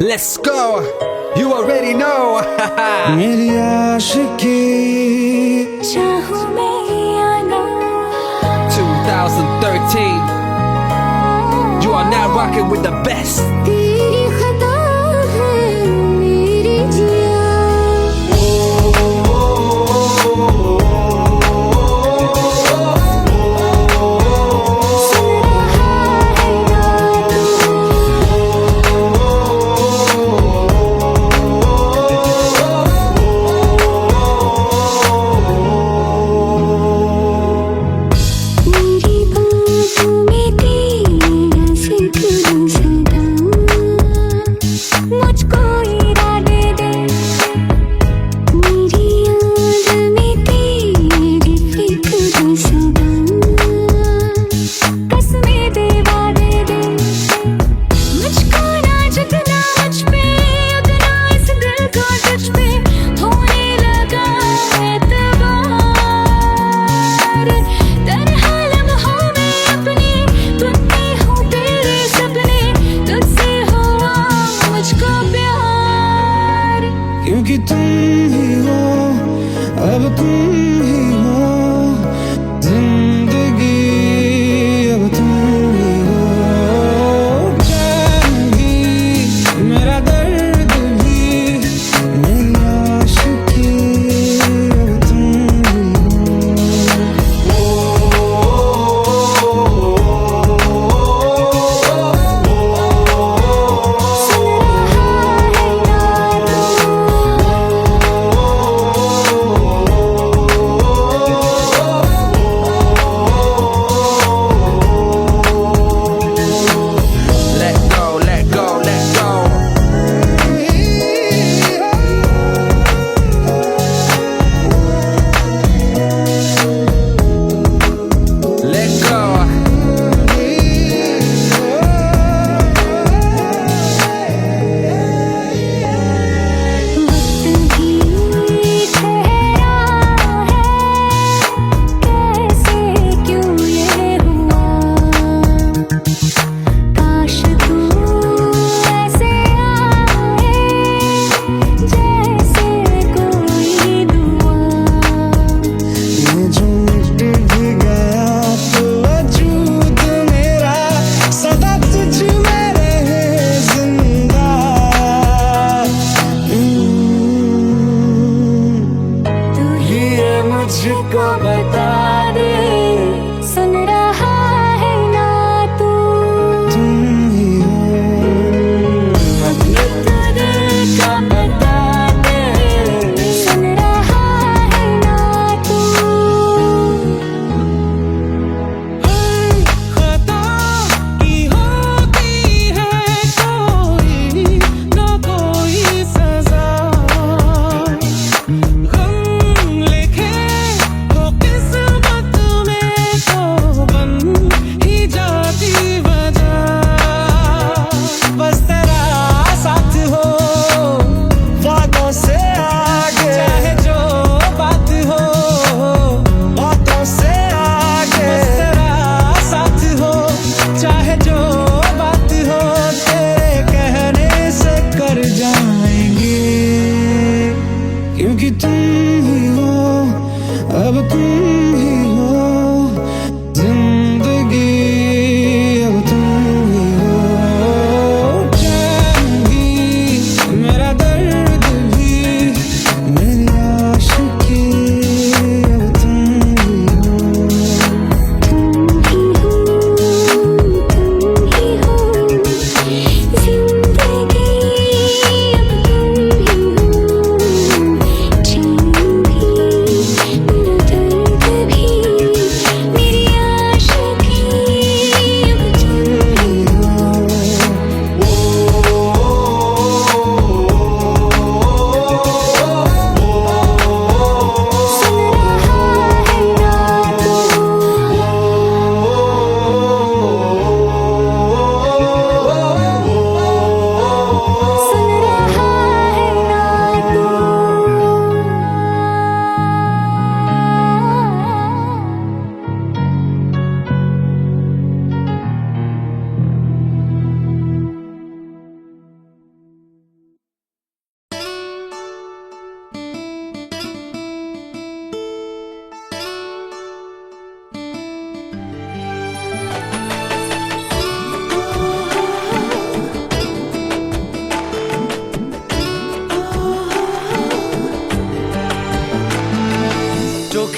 Let's go. You already know. मेरी आशिकी चाहूं मैं या ना 2013. You are now rocking with the best. तेरी खता है मेरी जिया सुन रहा है ना मेरी बातों में तेरा जिक्र सदा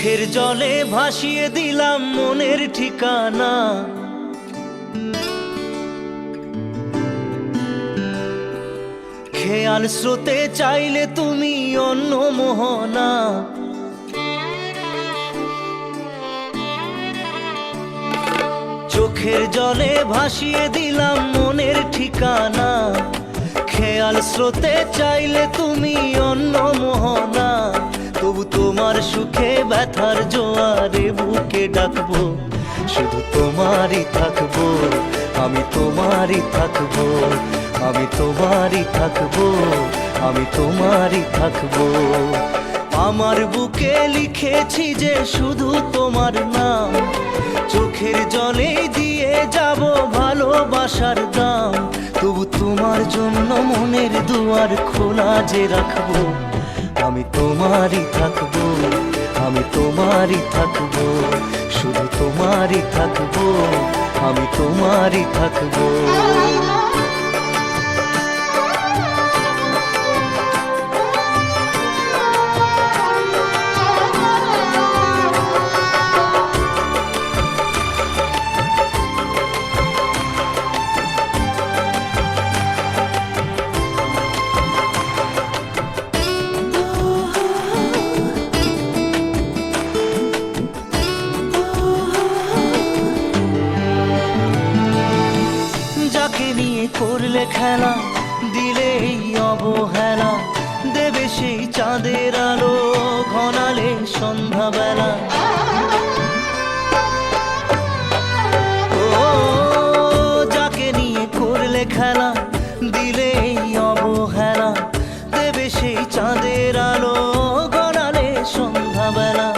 চোখের জলে ভাসিয়ে দিলাম মনের ঠিকানা। খেয়াল স্রোতে চাইলে তুমি অন্য মোহনা। চোখের জলে ভাসিয়ে দিলাম মনের ঠিকানা। খেয়াল স্রোতে চাইলে তুমি অন্য মোহনা। তবু তোমার সুখে ব্যথার জোয়ারে বুকে ডাকবো, শুধু তোমারই থাকবো, আমি তোমারই থাকবো, আমি তোমারই থাকবো, আমি তোমারই থাকবো। আমার বুকে লিখেছি যে শুধু তোমার নাম, চোখের জলে দিয়ে যাব ভালোবাসার দাম। তবু তোমার জন্য মনের দুয়ার খোলা যে রাখবো, আমি তোমারই থাকবো, আমি তোমারই থাকবো, শুধু তোমারই থাকবো, আমি তোমারই থাকবো। যাকে নিয়ে করলে খেলা, দিলে এই অবহেলা, দেবে সেই চাঁদের আলো ঘনালে সন্ধ্যাবেলা। ও যাকে নিয়ে করলে খেলা, দিলে এই অবহেলা, দেবে সেই চাঁদের আলো ঘনালে সন্ধ্যাবেলা।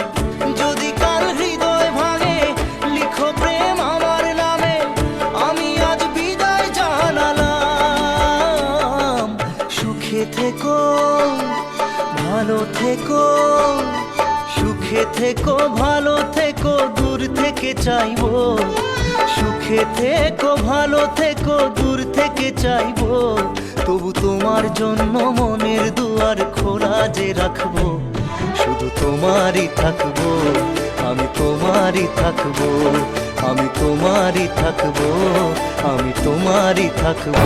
যদি কাল হৃদয় ভাঙে লিখো প্রেম আমার নামে, আমি আজ বিদায় জানালাম। সুখে থেকো, ভালো থেকো, সুখে থেকো, ভালো থেকো, দূর থেকে চাইবো। সুখে থেকো, ভালো থেকো, দূর থেকে চাইবো। তবু তোমার জন্য মনের দুয়ার খোলা যে রাখবো, শুধু তোমারই থাকবো, আমি তোমারই থাকবো, আমি তোমারই থাকবো, আমি তোমারই থাকবো।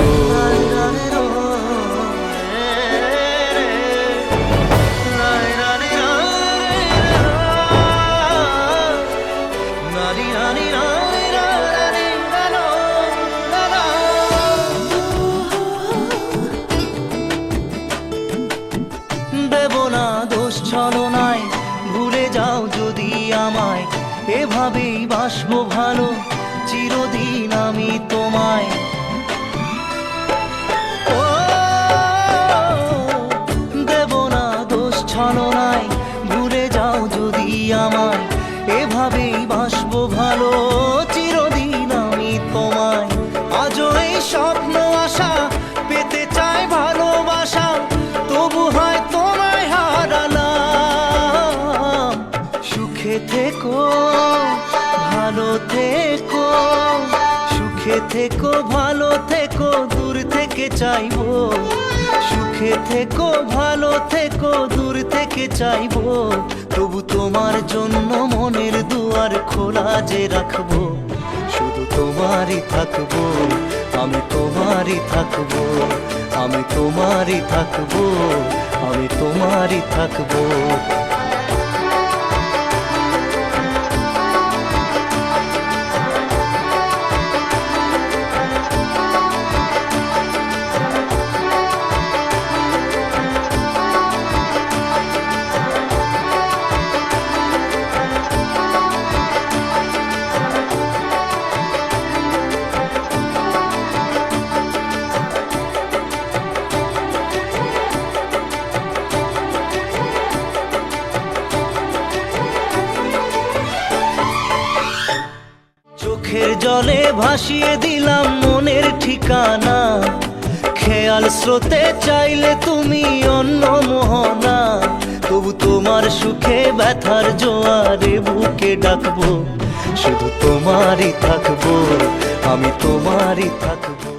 দেব না দোষ ছলনায়, ভুলে যাও যদি আমায়, এভাবেই বাসবো ভালো চিরদিন আমি তোমায়। ও দেব না দোষ ছলনায়, ভুলে যাও যদি আমায়, এভাবেই বাসবো ভালো চিরদিন আমি তোমায়। আজও এই স্বপ্ন আশা পেতে চাই ভালোবাসা, তবু হয় তোমায় হারালাম। সুখে থেকো, ভালো থেকো, সুখে থেকো, ভালো থেকো, দূর থেকে চাইবো। সুখে থেকো, ভালো থেকো, দূর থেকে চাইবো। তবু তোমার জন্য মনের দুয়ার খোলা যে রাখবো, শুধু তোমারই থাকবো, আমি তোমারই থাকবো, আমি তোমারই থাকবো, আমি তোমারই থাকবো। চোখের জলে ভাসিয়ে দিলাম মনের ঠিকানা। খেয়াল স্রোতে চাইলে তুমি অন্য মোহনা। তবু তোমার সুখে ব্যথার জোয়ারে বুকে ডাকবো, শুধু তোমারই থাকবো, আমি তোমারই থাকবো।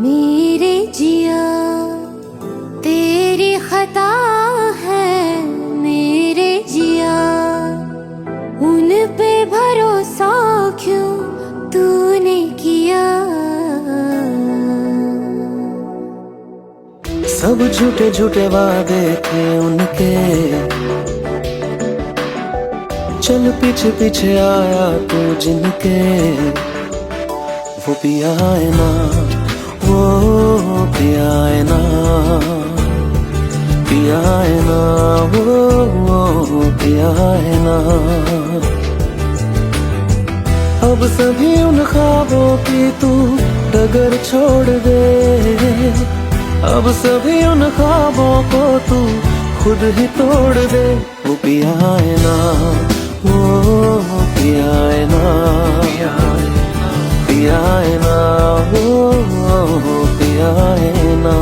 मेरे जिया तेरी खता है मेरे जिया उन पे भरोसा क्यों तूने किया सब झूठे झूठे वादे थे उनके चल पीछे पीछे आया तू जिनके वो पिया है ना वो पिया है ना पिया है ना वो पिया है ना अब सभी उन ख्वाबों की तू डगर छोड़ दे अब सभी उन ख्वाबों को तू खुद ही तोड़ दे वो पिया है ना वो पिया है ना पिया है ना वो पिया है ना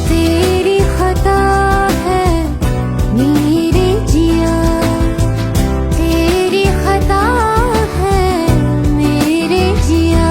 तेरी खता है मेरे जिया तेरी खता है मेरे जिया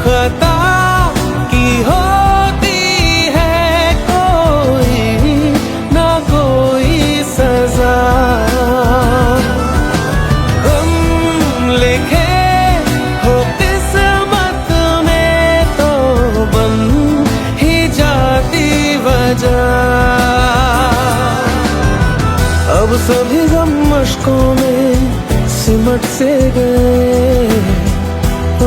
खता की होती है कोई ना कोई सजा हम लिखे हो किस्मत में तो बन ही जाती वजह अब सभी गम मशकों में सिमट से गए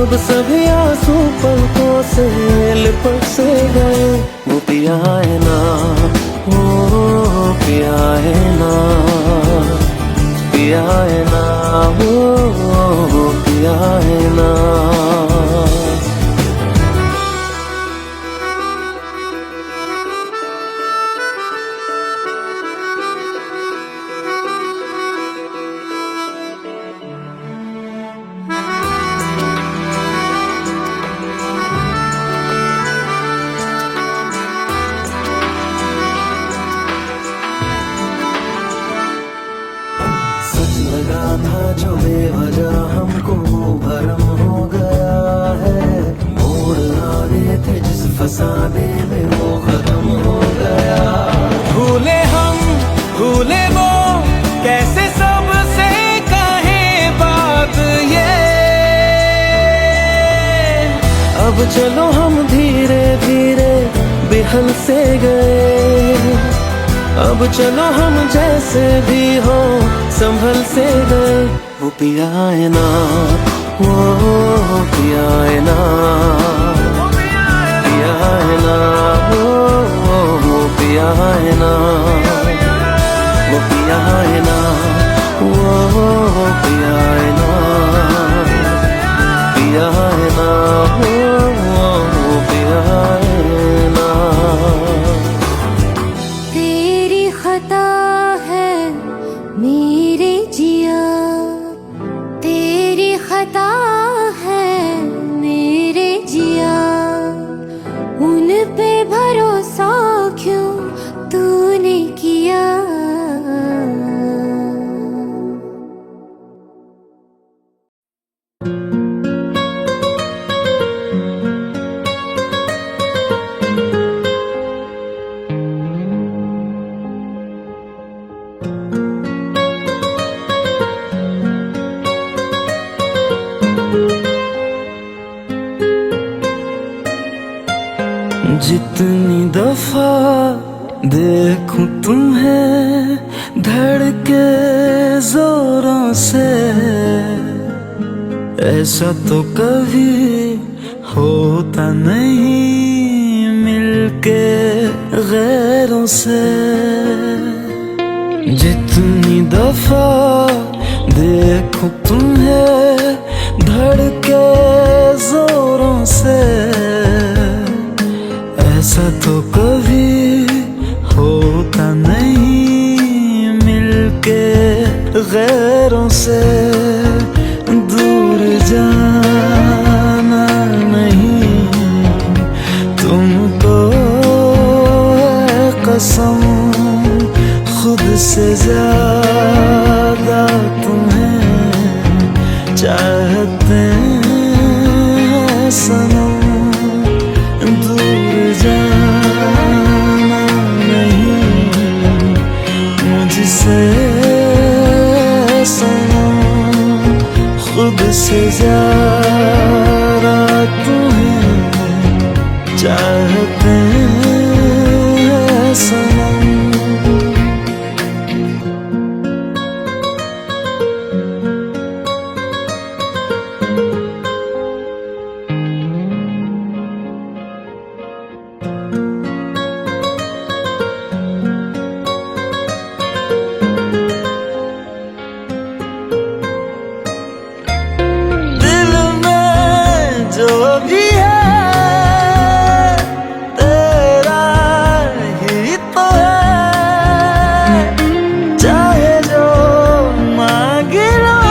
अब सभी आंसू पलकों से लिपट से गए वो पिया है ना वो पिया है ना पिया है ना वो पिया है ना सच लगा था जो बेवजह हमको वो भरम हो गया है मोड़ आने थे जिस फसाने में वो खत्म हो गया भूले हम भूले वो कैसे सबसे कहे बात ये अब चलो हम धीरे धीरे बिहल से गए अब चलो हम जैसे भी हो संभल से गए वो पिया है ना वो पिया है ना पिया है ना वो पिया है ना वो पिया है ना वो पिया है ना पिया है ना वो पिया है ना तेरी खता है मेरे जिया तेरी खता है मेरे जिया उन पे भरोसा क्यों तूने किया जितनी दफा देखूं तुम्हें धड़के जोरों से ऐसा तो कभी होता नहीं मिलके गैरों से। जितनी दफा देखूं तुम्हें धड़के जोरों से, ऐसा तो कभी होता नहीं मिलके गैरों से। दूर जाना नहीं तुमको है कसम, खुद से ज्यादा तुम्हें चाहते हैं सनम। दूर जाना नहीं मुझसे सनम, खुद से ज्यादा तुम्हें चाहते हैं सनम। जो भी है तेरा ही तो है, चाहे जो मांग लो,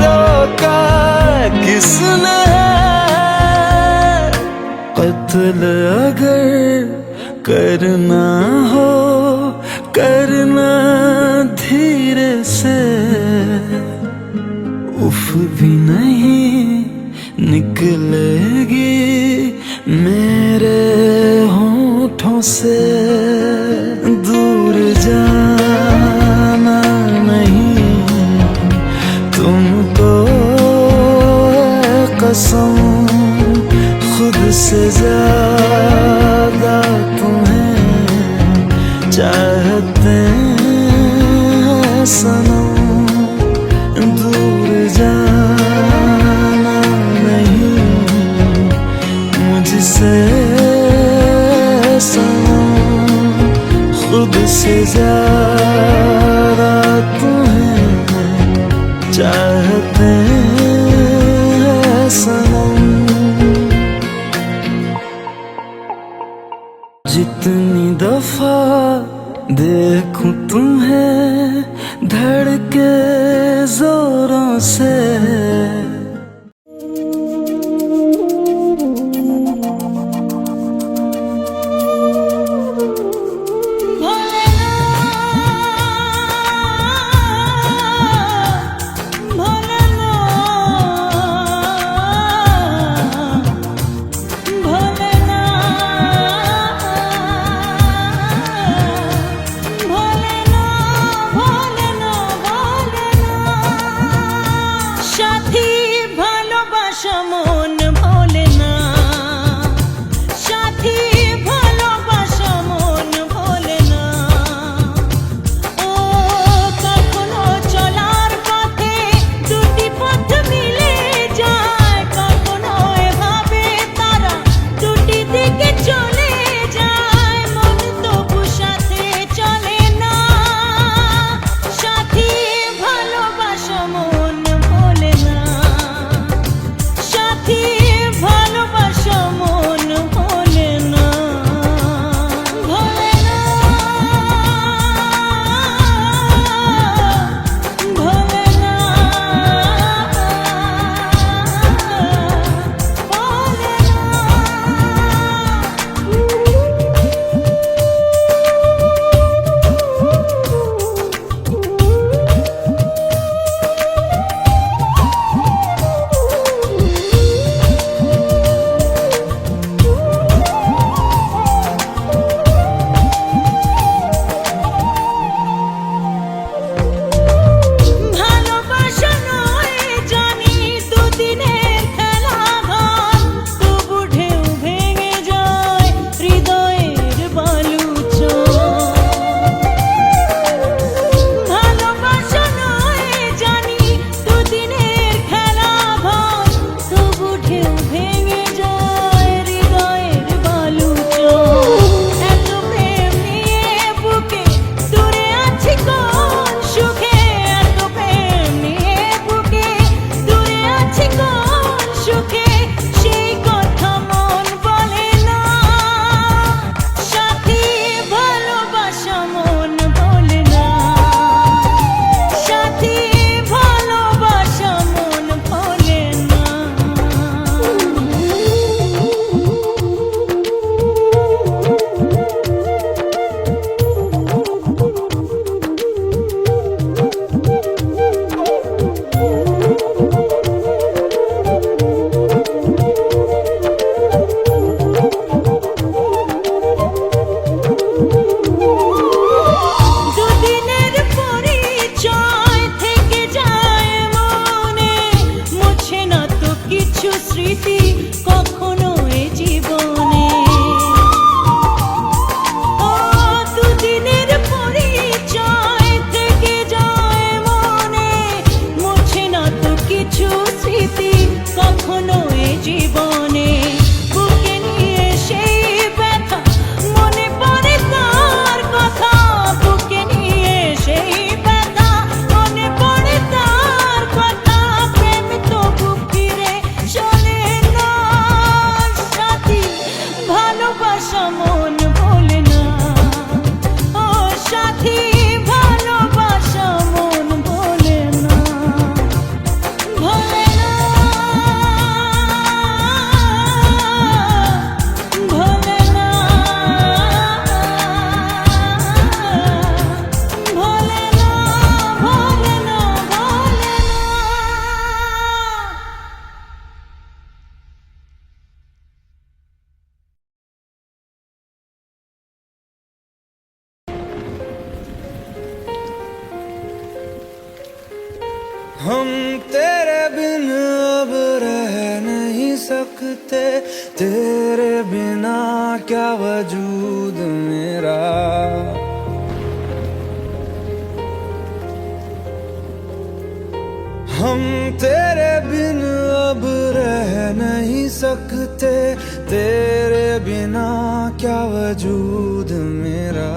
रोका किसने है। कत्ल अगर करना हो करना धीरे से, उफ भी नहीं निकलेगी मेरे होठों से। दूर जाना नहीं तुमको है कसम, खुद से ज्यादा तुम्हें चाहते हैं सनम। दूर जाना नहीं मुझसे सनम, खुद से ज्यादा तुम्हें चाहते हैं सनम। जितनी दफा देखूं तुम्हें धड़के जोरों से, सकते, तेरे बिना क्या वजूद मेरा। हम तेरे बिन अब रह नहीं सकते, तेरे बिना क्या वजूद मेरा।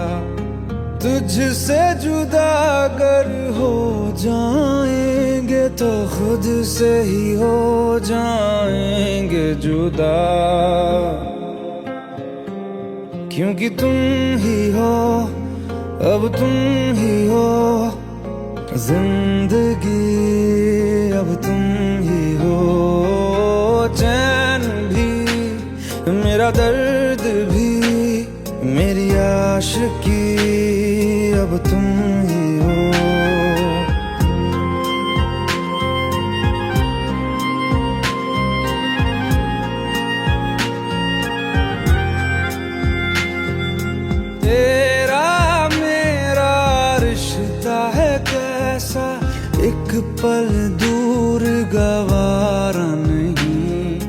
तुझसे जुदा अगर हो जाएंगे तो खुद से ही हो जाएंगे जुदा। क्योंकि तुम ही हो, अब तुम ही हो जिंदगी, अब तुम ही हो। चैन भी, मेरा दर्द भी, मेरी आशिकी, अब तुम ही हो। तेरा मेरा रिश्ता है कैसा, एक पल दूर गवारा नहीं।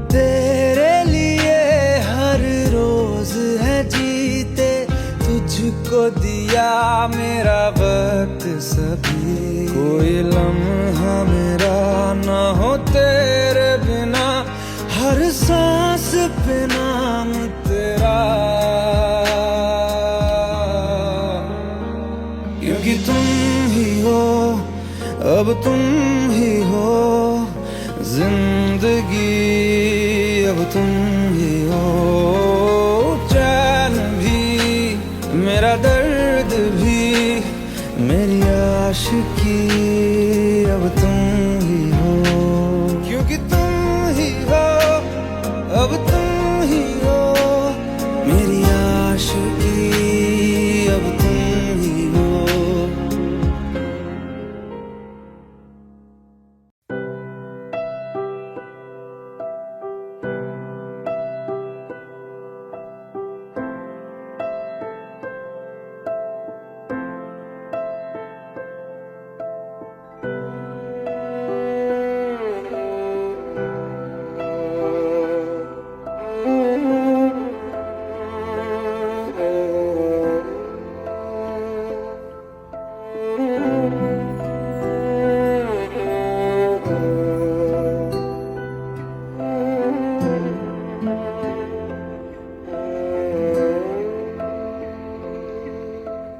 तेरे लिए हर रोज है जीते, तुझको दिया मेरा वक्त सभी। कोई लम्हा मेरा ना हो तेरे बिना, हर सांस पे नाम तेरा। क्योंकि तुम ही हो, अब तुम ही हो जिंदगी, अब तुम ही हो। चैन भी, मेरा दर्द भी, मेरी आशिकी, अब तुम ही हो। क्योंकि तुम ही हो, अब तुम ही हो मेरी आशिकी, अब तुम ही हो।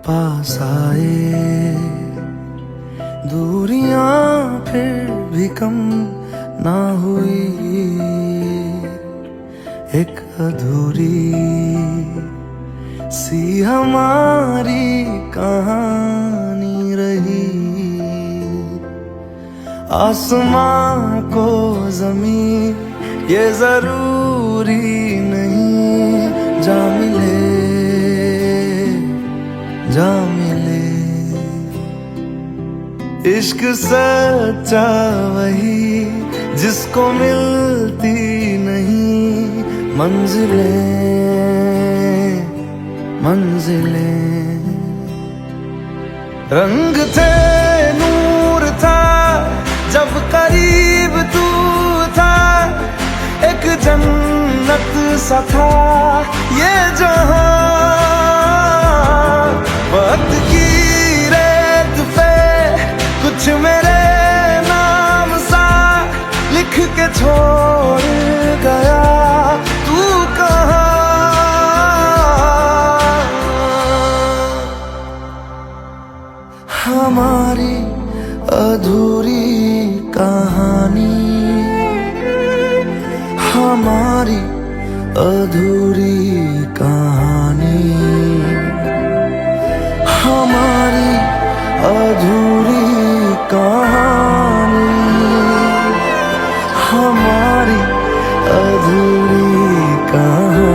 पास आए दूरियां फिर भी कम ना हुई, एक अधूरी सी हमारी कहानी रही। आसमां को जमीन ये जरूरी नहीं, जा मिले जा मिले। इश्क सच्चा वही जिसको मिलती नहीं मंजिलें मंजिलें। रंग थे नूर था जब करीब तू था, एक जन्नत सा था ये जहां। वक्त की रेत पे कुछ मेरे नाम सा लिख के छोड़ गया, तू कहाँ। हमारी अधूरी कहानी, हमारी अधूरी कहानी, हमारी अधूरी कहानी, हमारी अधूरी कहानी।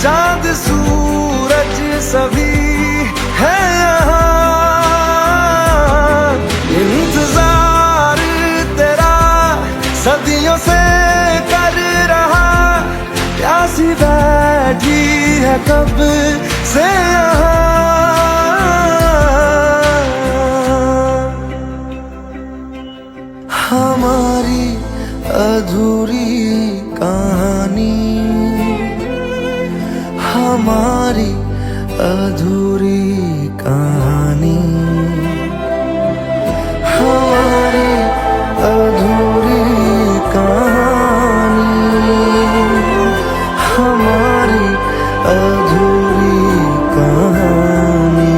चांद सूरज सभी है यहाँ। इंतजार तेरा सदियों से कर रहा, प्यासी बैठी है कब से यहाँ। हमारी अधूरी कहानी, हमारी अधूरी कहानी, हमारी अधूरी कहानी, हमारी अधूरी कहानी।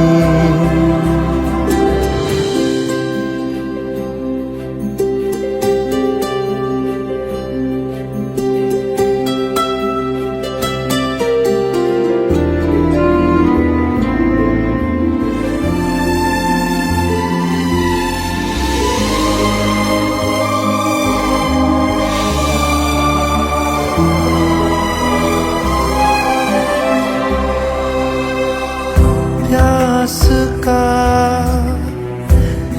प्यास का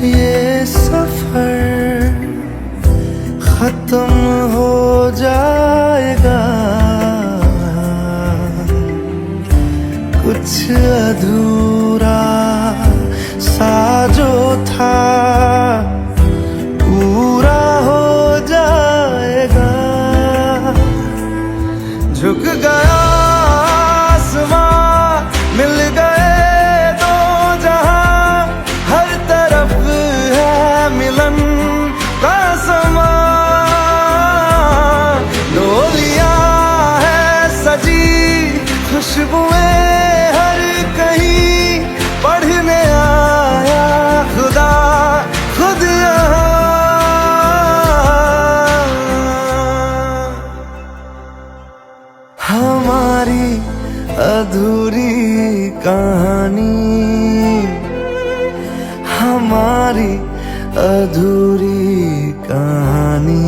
ये सफर खत्म हो जाएगा, कुछ अधूरा सा जो था पूरा हो जाएगा। झुक गया आसमां, मिल गए दो जहां, हर तरफ है मिलन का समा। डोलियां है सजी, खुशबुएं हर कहीं, पढ़ने आया खुदा खुद यहाँ। हमारी अधूरी कहानी, हमारी अधूरी कहानी,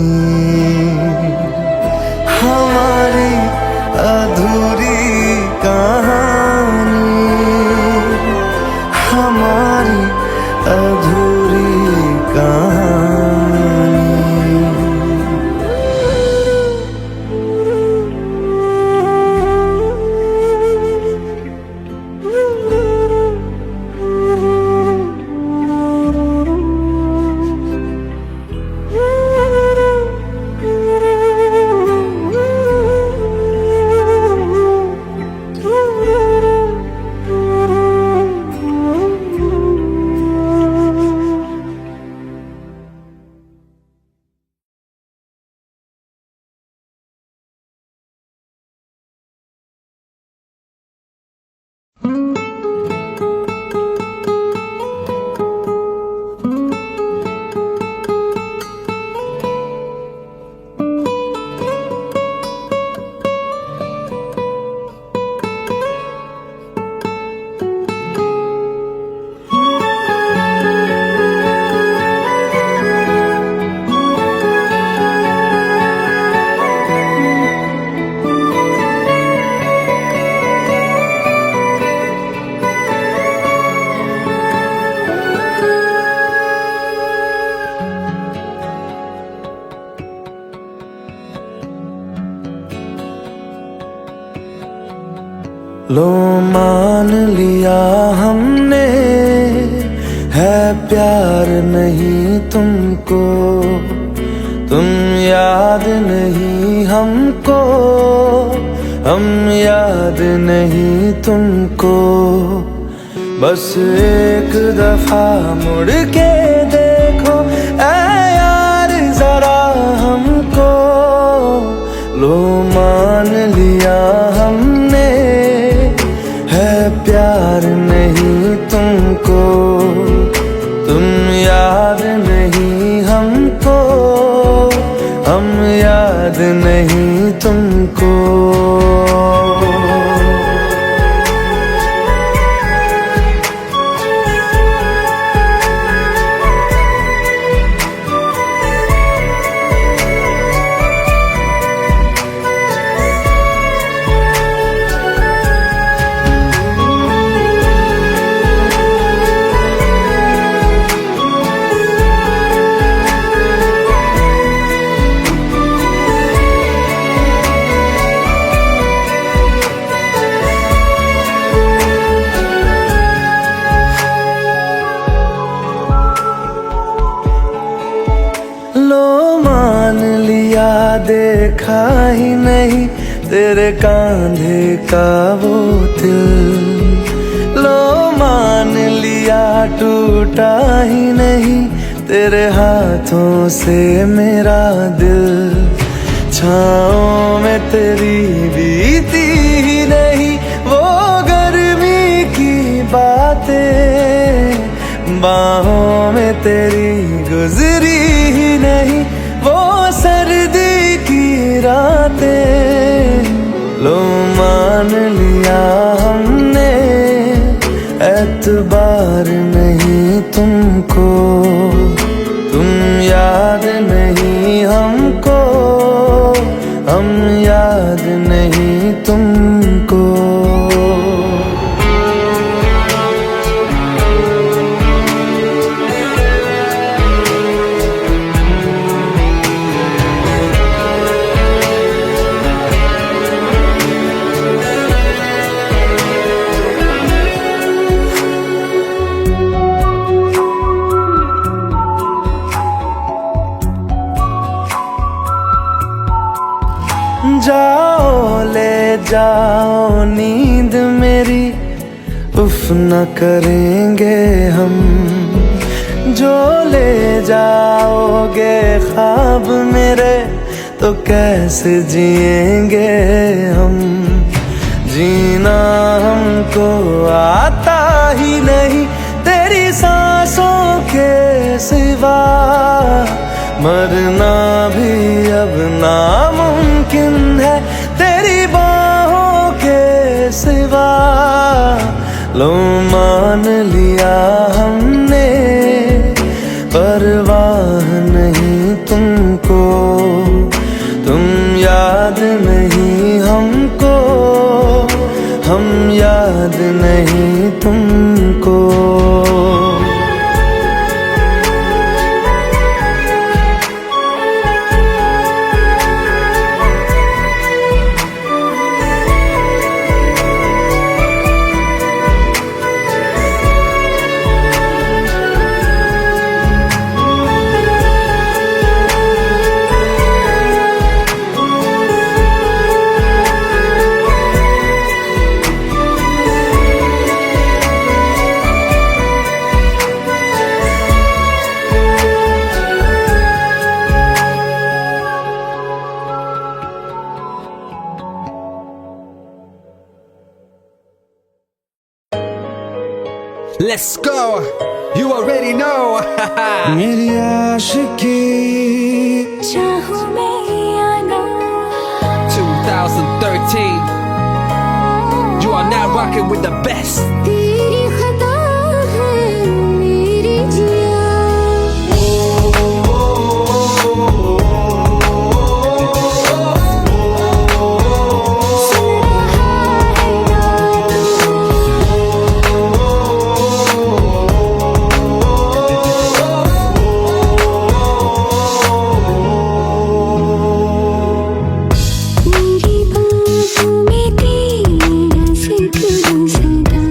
हमारी अधूरी कहानी, हमारी अधूरी कहानी। लो मान लिया हमने है प्यार नहीं तुमको, तुम याद नहीं हमको, हम याद नहीं तुमको। बस एक दफा मुड़ के देखो ऐ यार जरा हमको। लो मान लिया हमने है प्यार नहीं तुमको, तुम याद नहीं हमको, हम याद नहीं तुमको। देखा ही नहीं तेरे कांधे का वो दिल। लो मान लिया टूटा ही नहीं तेरे हाथों से मेरा दिल। छाँव में तेरी बीती ही नहीं वो गर्मी की बातें, बाहों में तेरी गुजरी ही नहीं वो सर्दी की रातें। लो मान लिया हमने एतबार नहीं तुमको, तुम याद नहीं हमको, हम याद नहीं तुमको। जाओ ले जाओ नींद मेरी, उफ न करेंगे हम। जो ले जाओगे ख्वाब मेरे तो कैसे जिएंगे हम। जीना हमको आता ही नहीं तेरी सांसों के सिवा, मरना भी अब नामुमकिन है तेरी बाहों के सिवा। लो मान लिया हमने परवाह नहीं तुमको, तुम याद नहीं हमको, हम याद नहीं तुमको। Let's go, you already know. मेरी आशिकी चाहूं मैं या ना 2013. You are now rocking with the best. तेरी खता है मेरी जिया। मेरी बाहों में तेरा सिर सदा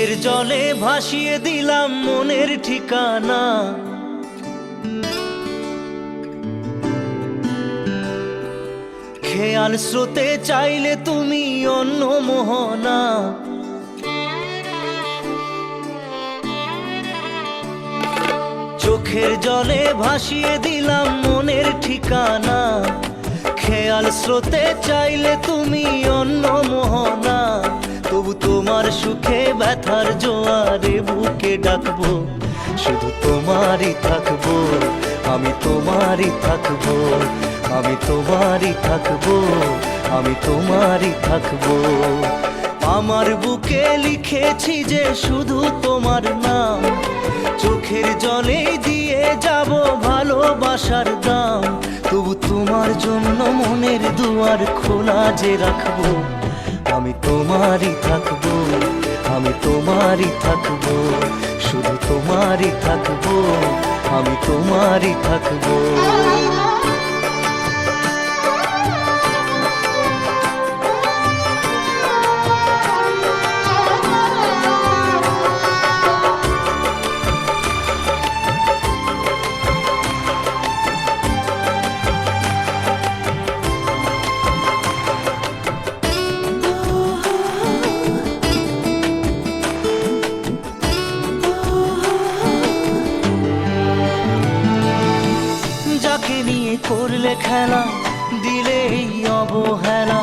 চোখের জলে ভাসিয়ে দিলাম মনের ঠিকানা, খেয়াল স্রোতে চাইলে তুমি অন্য মোহনা। চোখের জলে ভাসিয়ে দিলাম মনের ঠিকানা, খেয়াল স্রোতে চাইলে তুমি অন্য মোহনা। তবু তোমার সুখে ব্যথার জোয়ারে বুকে ডাকবো, শুধু তোমারই থাকবো, আমি তোমারই থাকবো, আমি তোমারই থাকবো, আমি তোমারই থাকবো। আমার বুকে লিখেছি যে শুধু তোমার নাম, চোখের জলে দিয়ে যাব ভালোবাসার দাম। তবু তোমার জন্য মনের দুয়ার খোলা যে রাখবো, আমি তোমারই থাকবো, আমি তোমারই থাকবো, শুধু তোমারই থাকবো, আমি তোমারই থাকবো। করলে খেলা দিলে এই অবহেলা,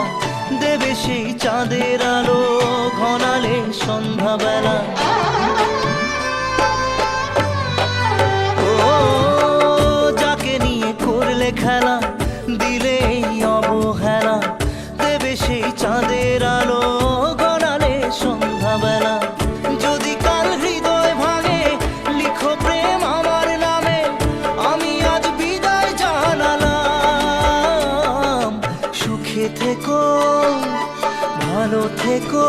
দেবে সেই চাঁদের আলো ঘনালে সন্ধ্যাবেলা। ও যাকে নিয়ে করলে খেলা দিলে এই অবহেলা, দেবে সেই চাঁদের আলো ঘনালে সন্ধ্যাবেলা। যদি কাল হৃদয় ভাঙে লিখো প্রেম আমার নামে, আমি আজ বিদায় জানালাম। সুখে থেকো ভালো থেকো,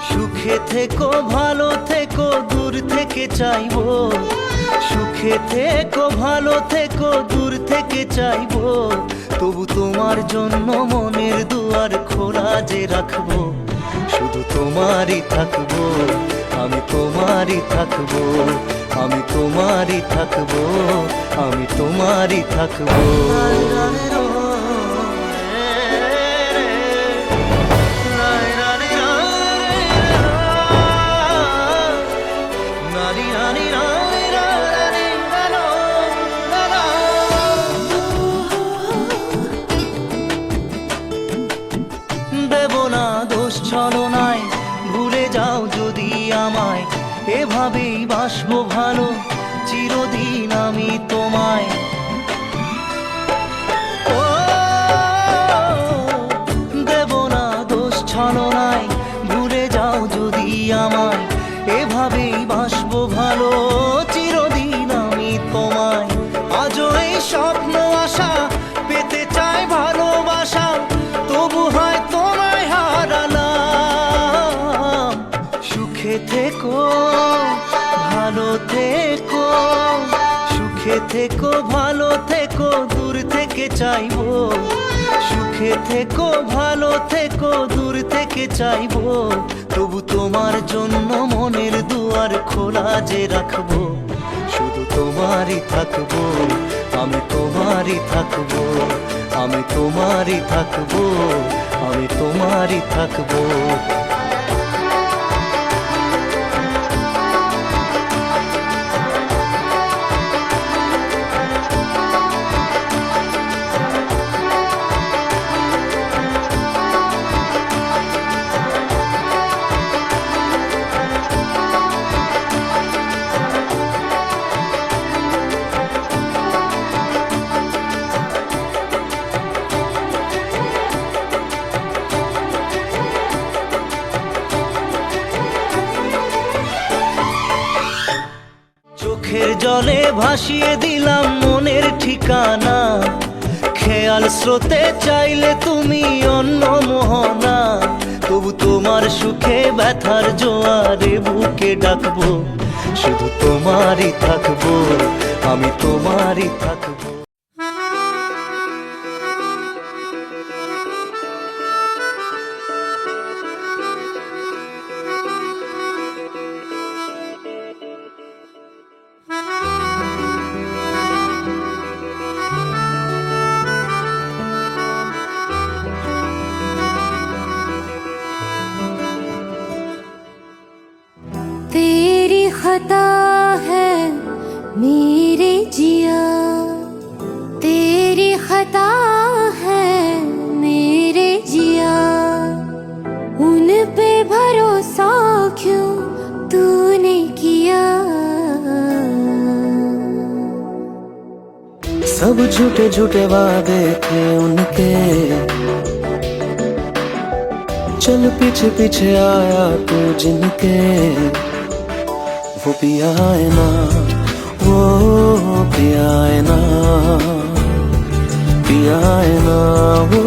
সুখে থেকো ভালো থেকো, দূর থেকে চাইবো। সুখে থেকো ভালো থেকো, দূর থেকে চাইবো। তবু তোমার জন্য মনের দুয়ার খোলা যে রাখবো, শুধু তোমারই থাকবো, আমি তোমারই থাকবো, আমি তোমারই থাকবো, আমি তোমারই থাকবো। দেব না দোষ ছলনায়, ভুলে যাও যদি আমায়, এভাবেই বাসবো ভালো চিরদিন আমি তোমায়। ও দেব না দোষ ছলনায়, ভুলে যাও যদি আমায়, এভাবেই বাসবো ভালো চিরদিন আমি তোমায়। আজও এই স্বপ্ন আশা পেতে চাই ভালোবাসা, তবু হয় তোমায় হারালাম। সুখে থেকো ভালো থেকো, সুখে থেকো ভালো থেকো, দূর থেকে চাইবো। সুখে থেকো ভালো থেকো, দূর থেকে চাইবো। তবু তোমার জন্য মনের দুয়ার খোলা যে রাখবো, শুধু তোমারই থাকবো, আমি তোমারই থাকবো, আমি তোমারই থাকবো, আমি তোমারই থাকবো। চোখের জলে ভাসিয়ে দিলাম মনের ঠিকানা, খেয়াল স্রোতে চাইলে তুমি অন্য মোহনা। তবু তোমার সুখে ব্যথার জোয়ারে বুকে ডাকবো, শুধু তোমারই থাকবো, আমি তোমারই থাকবো। खता है मेरे जिया, तेरी खता है मेरे जिया, उन पे भरोसा क्यों तूने किया। सब झूठे झूठे वादे थे उनके, चल पीछे पीछे आया तू जिनके, वो पिया है ना, वो पिया है ना, पिया है ना, वो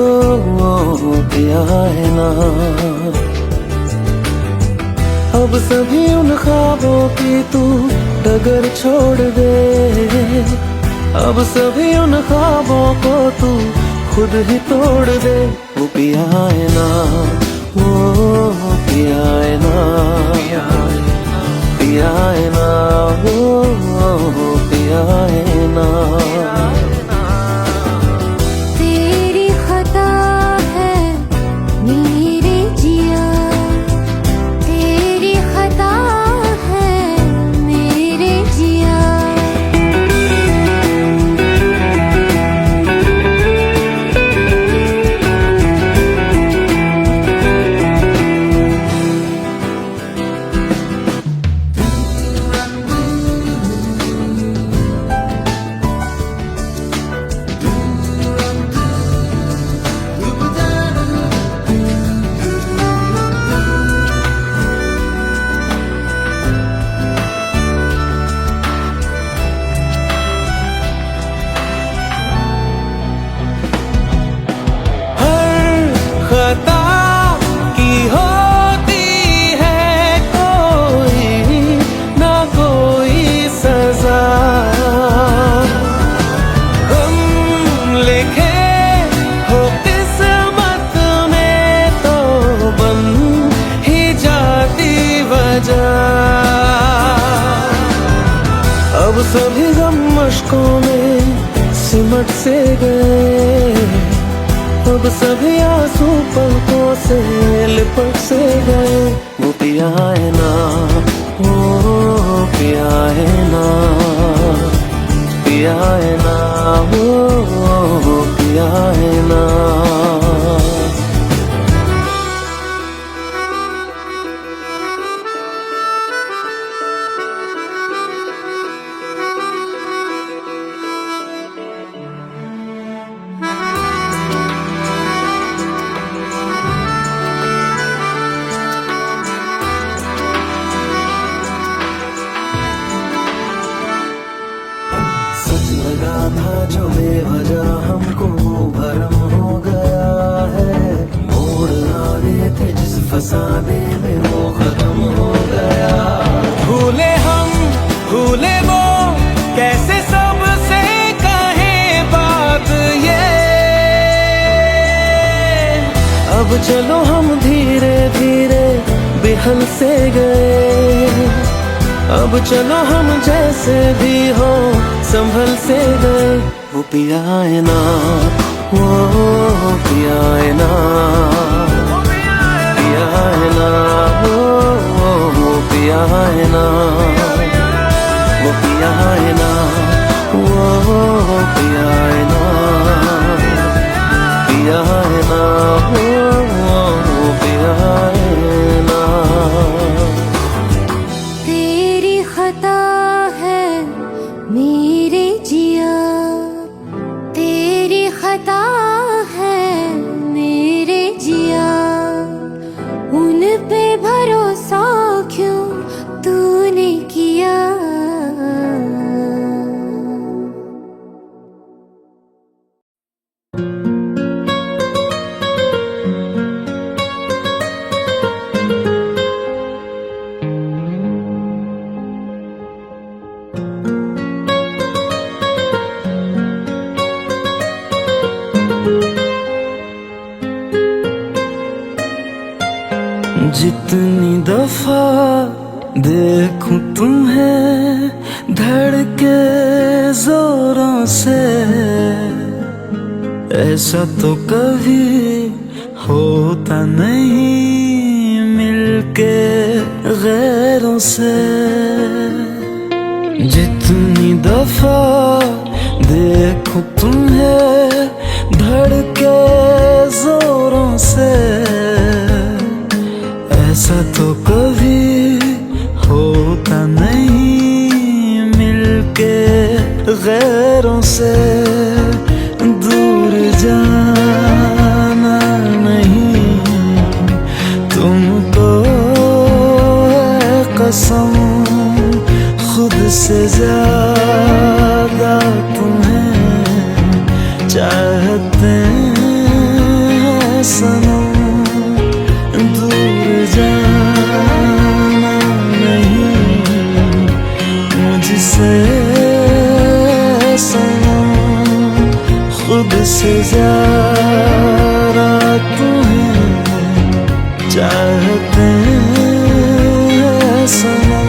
पिया है ना। अब सभी उन ख्वाबों की तू डगर छोड़ दे, अब सभी उन ख्वाबों को तू खुद ही तोड़ दे। वो पिया है ना, वो पिया है ना, पिया है ना, वो पिया है ना। तेरी खता है मेरे जिया, तेरी खता है मेरे जिया। खता की होती है कोई ना कोई सजा, हम लिखे हो किस्मत में तो बन ही जाती वजह। अब सभी गम मुश्कों में सिमट से गए, अब सभी आंसू पलकों से लिपट से गए। वो पिया है ना, वो पिया है ना, पिया है ना, वो पिया है ना। सच लगा था जो बेवजह हमको वो भरम हो गया है, मोड़ आने थे जिस फसाने में वो खत्म हो गया। भूले हम भूले वो कैसे सबसे कहें बात ये, अब चलो हम धीरे धीरे बेहल से गए, अब चलो हम जैसे भी हो संभल से गए। वो पिया है ना, वो पिया है ना, पिया है ना, वो पिया है ना, वो पिया है ना, वो पिया है ना, पिया है ना, वो पिया है ना। तेरी खता है मेरे जिया, तेरी खता है मेरे जिया, उन पे भरोसा क्यों तूने किया। जितनी दफा देखूं तुम्हें धड़के जोरों से, ऐसा तो कभी होता नहीं मिलके गैरों से। जितनी दफा देखूं तुम्हें धड़के जोरों से, ऐसा तो कभी होता नहीं मिलके गैरों से। दूर जाना नहीं तुमको है कसम, खुद से ज्यादा तुम्हें चाहते हैं सनम। दूर जाना नहीं मुझसे सनम, खुद से ज्यादा तुम्हें चाहते हैं सनम।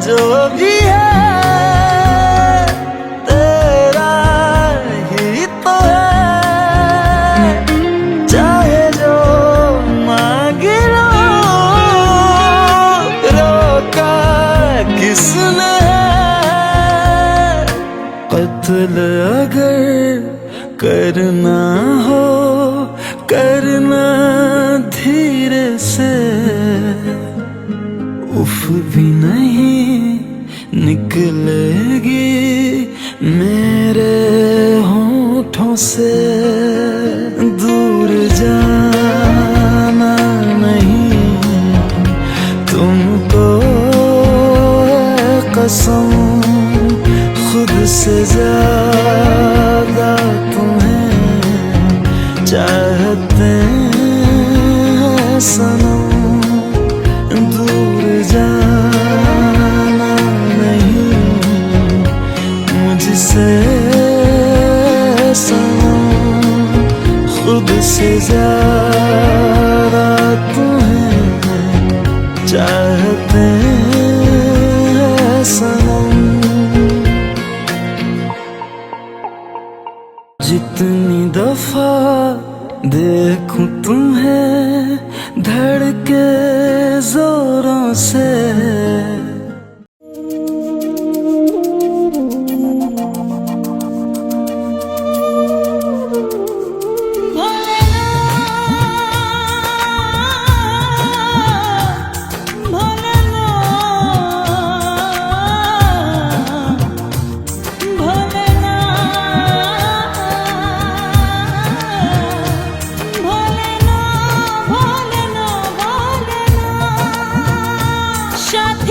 जो भी है तेरा ही तो है, चाहे जो मांगे लो, रोका किसने है। कत्ल अगर करना हो करना धीरे से, उफ भी नहीं निकलेगी मेरे होठों से। दूर जाना नहीं तुमको है कसम, खुद से ज्यादा तुम्हें चाहते हैं सनम। दूर जाना नहीं मुझसे सनम, खुद से ज्यादा तुम्हें चाहते हैं सनम। जितनी दफा देखूं तुम्हें धड़के जोरों से, shut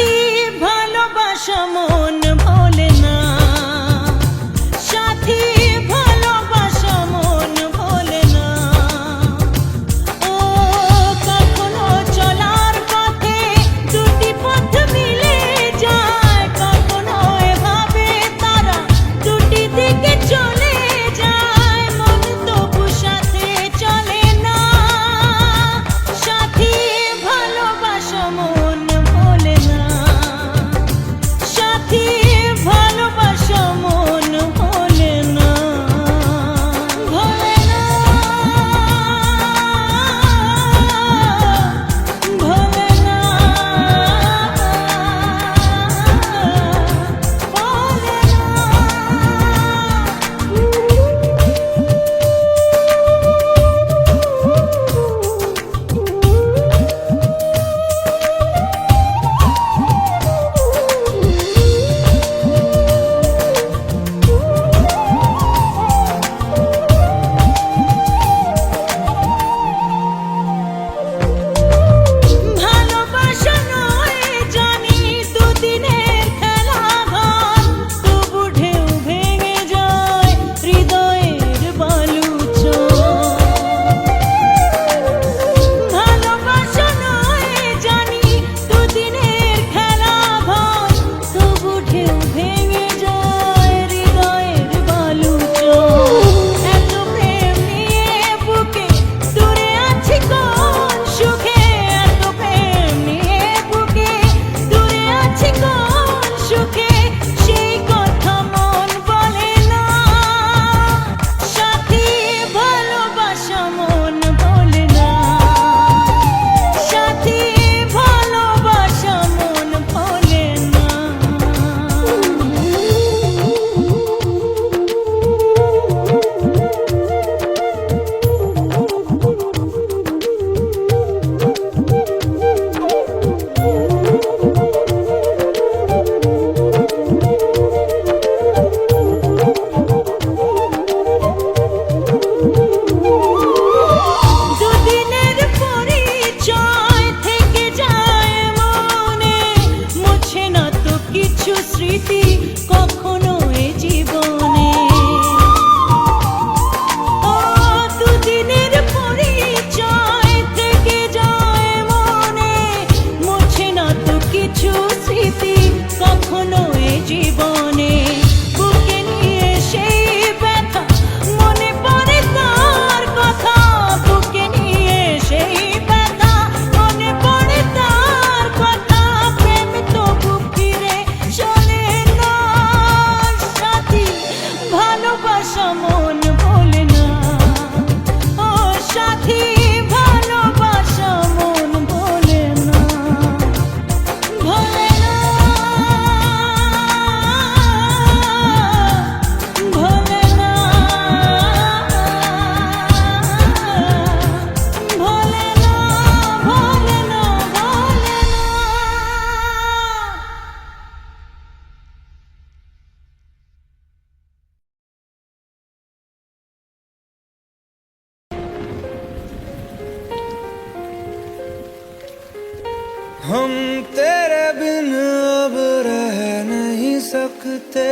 हम तेरे बिन अब रह नहीं सकते,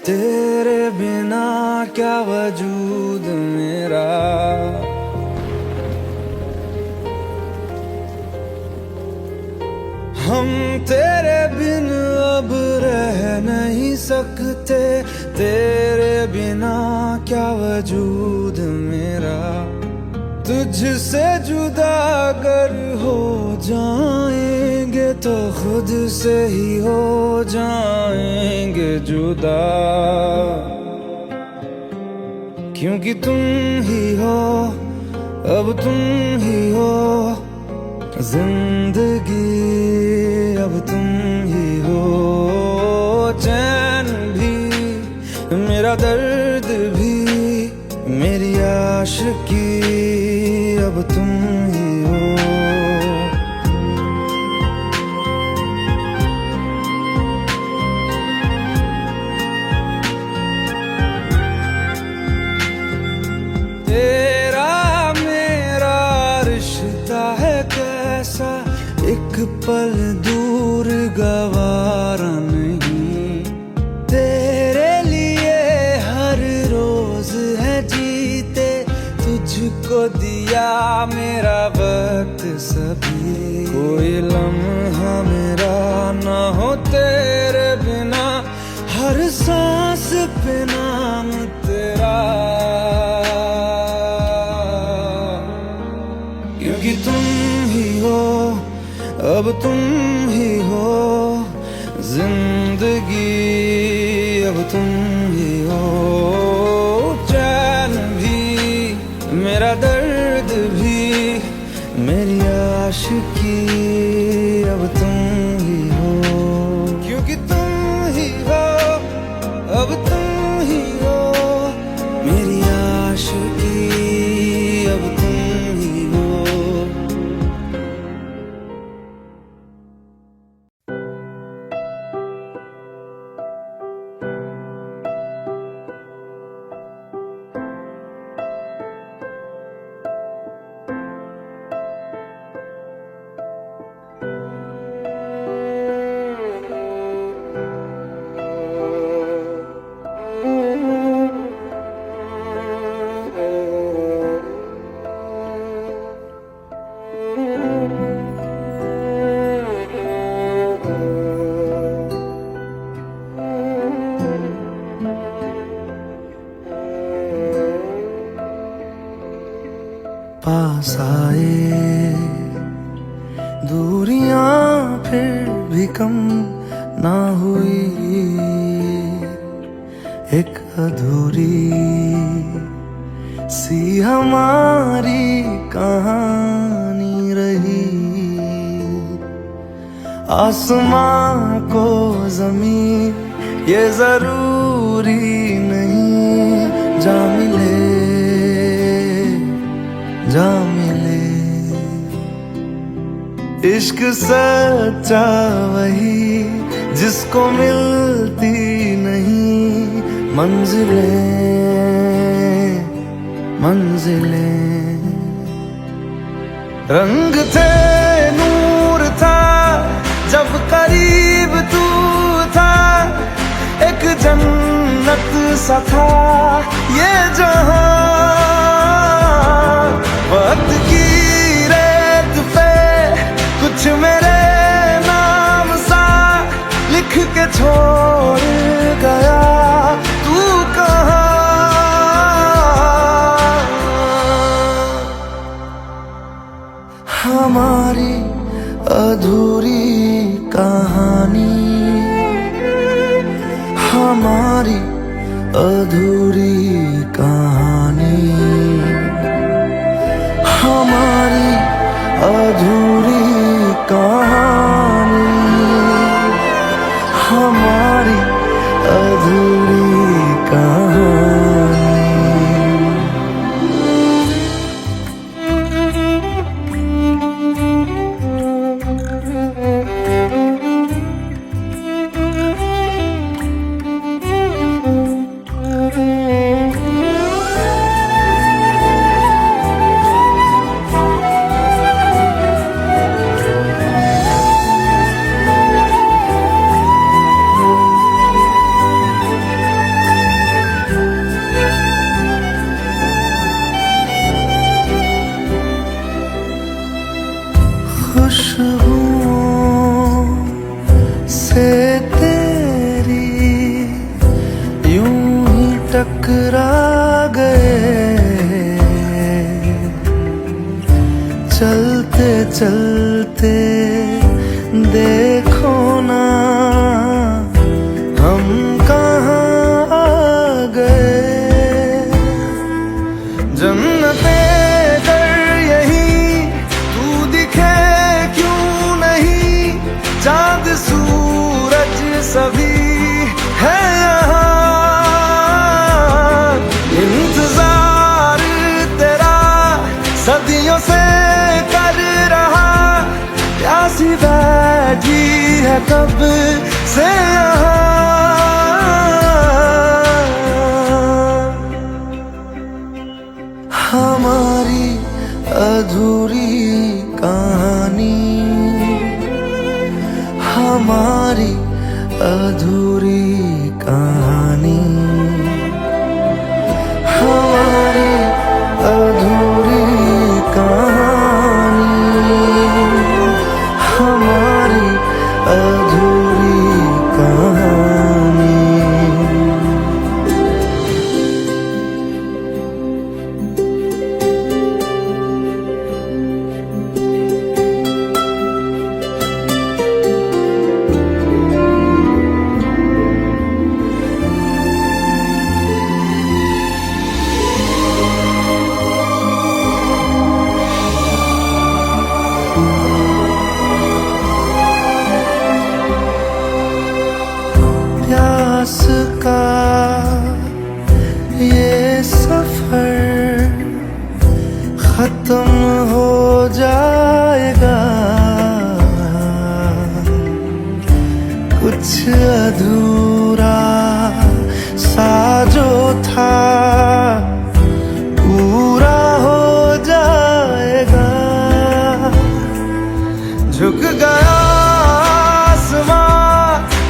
तेरे बिना क्या वजूद मेरा। हम तेरे बिन अब रह नहीं सकते, तेरे बिना क्या वजूद मेरा। तुझसे जुदा अगर हो जाएंगे तो खुद से ही हो जाएंगे जुदा, क्योंकि तुम ही हो, अब तुम ही हो जिंदगी, अब तुम ही हो चैन भी, मेरा दर्द भी, मेरी आशिकी, अब तुम ही हो। तेरा मेरा रिश्ता है कैसा, एक पल दूर गवारा नहीं। तेरे लिए हर रोज है जीते, तुझको दिया मेरा वक्त सभी। कोई लम्हा मेरा ना हो तेरे बिना, हर सांस पे नाम तेरा, क्योंकि तुम ही हो, अब तुम ही हो जिंदगी, अब तुम ही हो चैन भी, मेरा दर्द भी, मेरी आशिकी, अब तुम ही हो, क्योंकि तुम ही हो, अब तुम ही हो मेरी आशिकी, अब तुम ही हो। पास आए दूरियां फिर भी कम ना हुई, एक अधूरी सी हमारी कहानी रही। आसमां को ज़मीन ये जरूरी नहीं, जा मिले जा मिले। इश्क सच्चा वही जिसको मिलती नहीं मंजिलें मंजिलें। रंग थे नूर था जब करीब तू था, एक जन्नत सा था ये जहां। वक्त की रेत पे कुछ मेरे नाम सा लिख के छोड़ गया, तू कहाँ। हमारी अधूरी कहानी, हमारी अधूरी कहानी, हमारी अधूरी कहानी, हमारी अधूरी कहानी। टकरा गए, चलते चलते देखो ना हम कहाँ आ गए। जन्नते कर यही तू दिखे क्यों नहीं, चांद सूरज सभी है यहाँ। इंतजार तेरा सदियों से कर रहा, प्यासी बैठी है कब से यहाँ। हमारी अधूरी कहानी, हमारी अधूरी कहानी, हमारी अधूरी कहानी, हमारी अधूरी कहानी। प्यास का ये सफर खत्म हो जाएगा, कुछ अधूरा सा जो था पूरा हो जाएगा। झुक गया आसमां,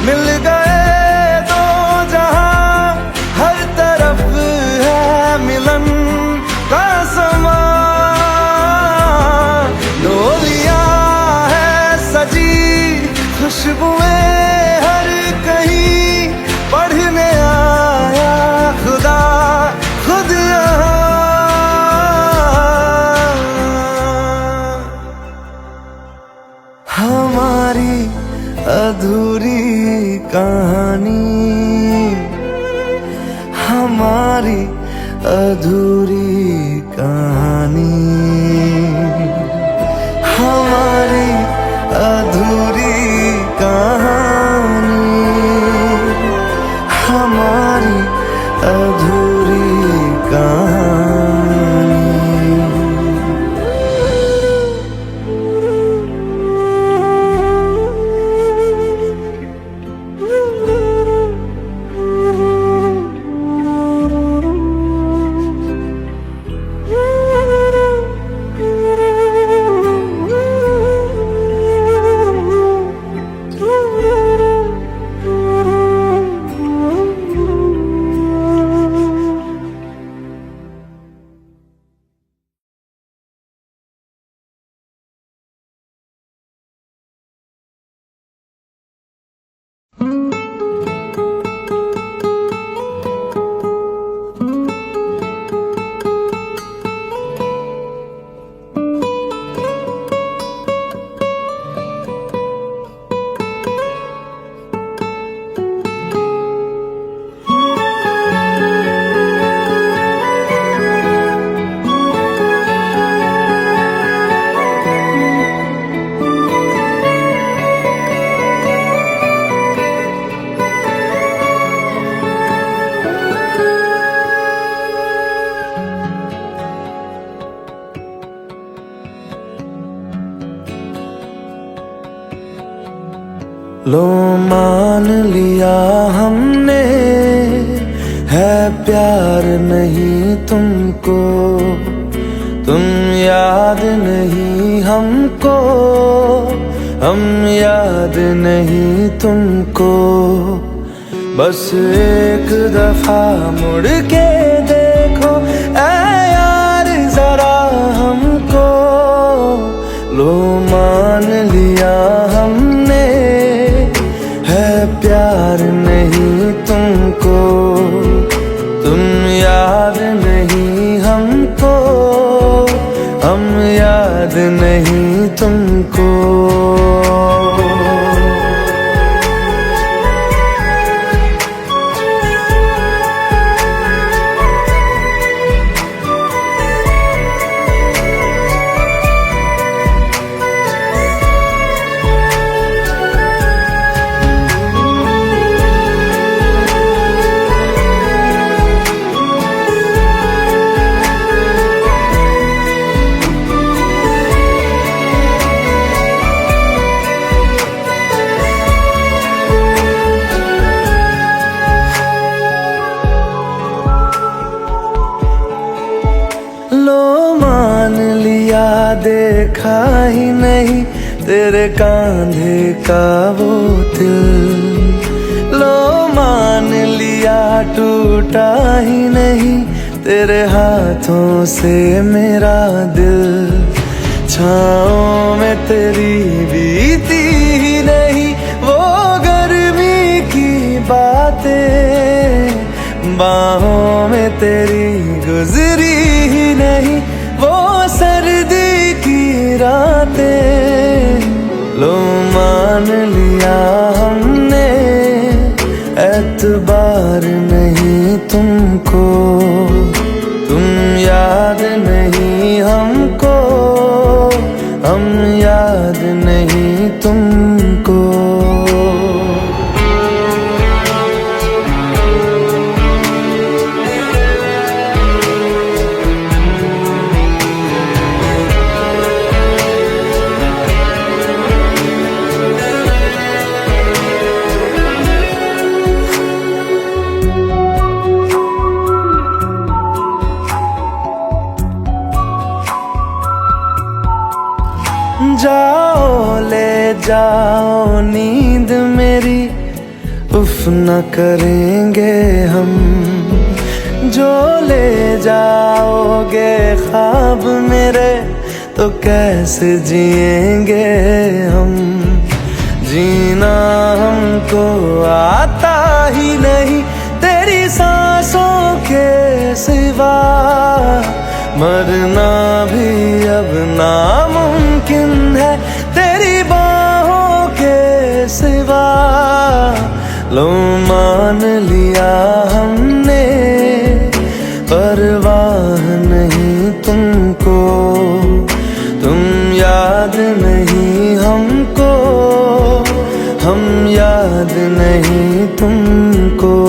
मिल गए दो जहां, हर तरफ है मिलन का समा। डोलियां है सजी, खुशबुएं हर कहीं, पढ़ने आया खुदा खुद यहाँ। हमारी अधूरी कहानी, हमारी अधूरी कहानी, हमारी अधूरी कहानी, हमारी अधूरी कहानी। लो मान लिया हमने है प्यार नहीं तुमको, तुम याद नहीं हमको, हम याद नहीं तुमको। बस एक दफा मुड़ के देखो ऐ यार जरा हमको। लो मान लिया हमने है प्यार नहीं तुमको, तुम नहीं तुमको। लो मान लिया देखा ही नहीं तेरे कांधे का वो दिल। लो मान लिया टूटा ही नहीं तेरे हाथों से मेरा दिल। छाँव में तेरी बीती ही नहीं वो गर्मी की बातें, बाहों में तेरी गुजरी ही नहीं वो सर्दी की रातें। लो मान लिया हमने एतबार नहीं तुमको, तुम याद नहीं हमको, हम याद नहीं तुमको। जाओ ले जाओ नींद मेरी, उफ न करेंगे हम। जो ले जाओगे ख्वाब मेरे तो कैसे जिएंगे हम। जीना हमको आता ही नहीं तेरी सांसों के सिवा, मरना भी अब नामुमकिन है तेरी बाहों के सिवा। लो मान लिया हमने परवाह नहीं तुमको, तुम याद नहीं हमको, हम याद नहीं तुमको।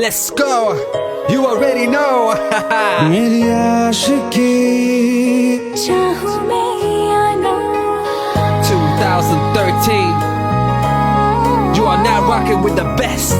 Let's go, you already know. मेरी आशिकी चाहूं मैं या ना, 2013, you are now rocking with the best.